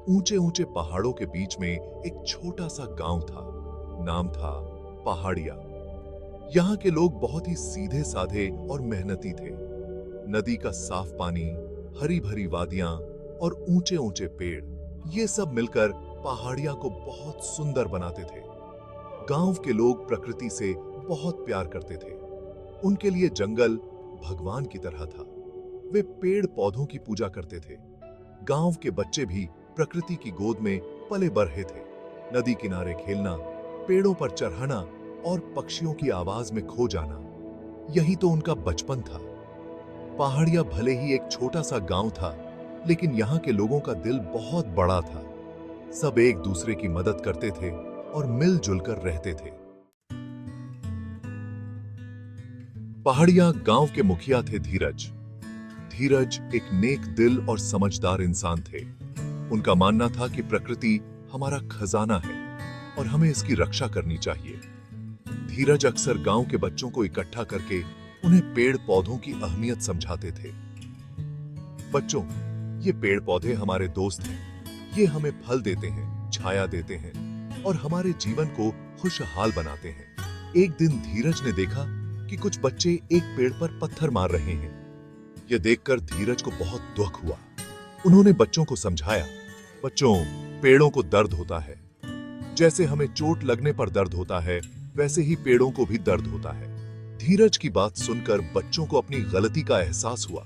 ऊंचे ऊंचे पहाड़ों के बीच में एक छोटा सा गांव था। नाम था पहाड़िया। यहाँ के लोग बहुत ही सीधे साधे और मेहनती थे। नदी का साफ पानी, हरी भरी वादियां और ऊंचे ऊंचे पेड़, ये सब मिलकर पहाड़िया को बहुत सुंदर बनाते थे। गांव के लोग प्रकृति से बहुत प्यार करते थे। उनके लिए जंगल भगवान की तरह था। वे पेड़ पौधों की पूजा करते थे। गांव के बच्चे भी प्रकृति की गोद में पले बढ़े थे। नदी किनारे खेलना, पेड़ों पर चढ़ना और पक्षियों की आवाज में खो जाना, यही तो उनका बचपन था। पहाड़िया भले ही एक छोटा सा गांव था, लेकिन यहाँ के लोगों का दिल बहुत बड़ा था। सब एक दूसरे की मदद करते थे और मिलजुल कर रहते थे। पहाड़िया गांव के मुखिया थे धीरज। धीरज एक नेक दिल और समझदार इंसान थे। उनका मानना था कि प्रकृति हमारा खजाना है और हमें इसकी रक्षा करनी चाहिए। धीरज अक्सर गांव के बच्चों को इकट्ठा करके उन्हें पेड़ पौधों की अहमियत समझाते थे। बच्चों, ये पेड़ पौधे हमारे दोस्त हैं। ये हमें फल देते हैं, छाया देते हैं और हमारे जीवन को खुशहाल बनाते हैं। एक दिन धीरज ने देखा कि कुछ बच्चे एक पेड़ पर पत्थर मार रहे हैं। यह देखकर धीरज को बहुत दुख हुआ। उन्होंने बच्चों को समझाया, बच्चों, पेड़ों को दर्द होता है। जैसे हमें चोट लगने पर दर्द होता है, वैसे ही पेड़ों को भी दर्द होता है। धीरज की बात सुनकर बच्चों को अपनी गलती का एहसास हुआ।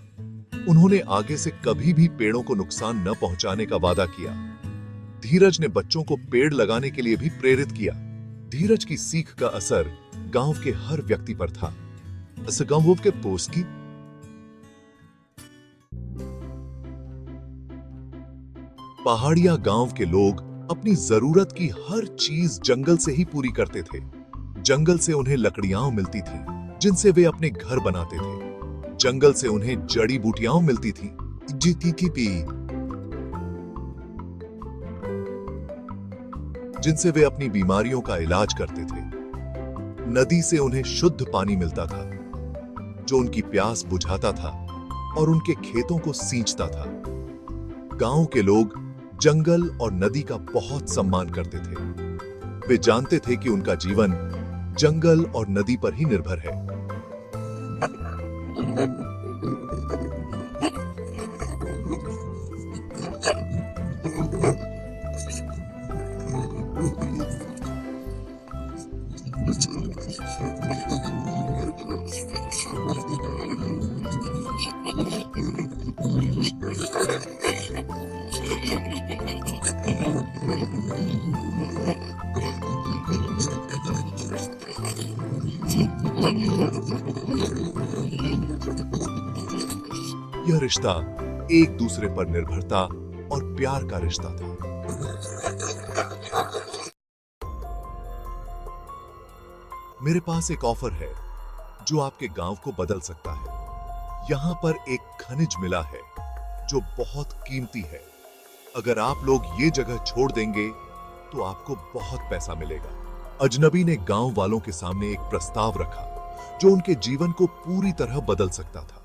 उन्होंने आगे से कभी भी पेड़ों को नुकसान न पहुंचाने का वादा किया। धीरज ने बच्चों को पेड़ लगाने के लिए भी प्रेरित किया। धीरज की सीख का असर गांव के हर व्यक्ति पर था। गांव के पोस्ट की पहाड़िया गांव के लोग अपनी जरूरत की हर चीज जंगल से ही पूरी करते थे। जंगल से उन्हें लकड़ियां मिलती थी, जिनसे वे अपने घर बनाते थे। जंगल से उन्हें जड़ी बूटियां मिलती थी, जिनसे वे अपनी बीमारियों का इलाज करते थे। नदी से उन्हें शुद्ध पानी मिलता था, जो उनकी प्यास बुझाता था और उनके खेतों को सींचता था। गांव के लोग जंगल और नदी का बहुत सम्मान करते थे। वे जानते थे कि उनका जीवन जंगल और नदी पर ही निर्भर है। यह रिश्ता एक दूसरे पर निर्भरता और प्यार का रिश्ता था। मेरे पास एक ऑफर है जो आपके गांव को बदल सकता है। यहां पर एक खनिज मिला है जो बहुत कीमती है। अगर आप लोग ये जगह छोड़ देंगे तो आपको बहुत पैसा मिलेगा। अजनबी ने गांव वालों के सामने एक प्रस्ताव रखा जो उनके जीवन को पूरी तरह बदल सकता था।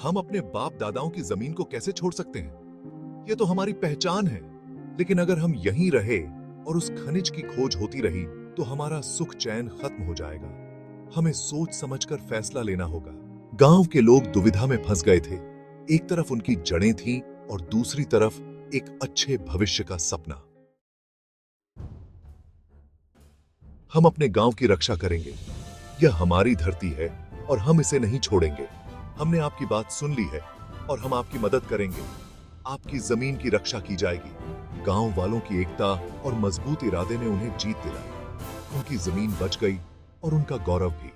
हम अपने बाप दादाओं की जमीन को कैसे छोड़ सकते हैं? यह तो हमारी पहचान है। लेकिन अगर हम यहीं रहे और उस खनिज की खोज होती रही तो हमारा सुख चैन खत्म हो जाएगा। हमें सोच समझकर फैसला लेना होगा। गांव के लोग दुविधा में फंस गए थे। एक तरफ उनकी जड़ें थीं और दूसरी तरफ एक अच्छे भविष्य का सपना। हम अपने गांव की रक्षा करेंगे। यह हमारी धरती है और हम इसे नहीं छोड़ेंगे। हमने आपकी बात सुन ली है और हम आपकी मदद करेंगे। आपकी जमीन की रक्षा की जाएगी। गांव वालों की एकता और मजबूत इरादे ने उन्हें जीत दिलाई। उनकी जमीन बच गई और उनका गौरव भी।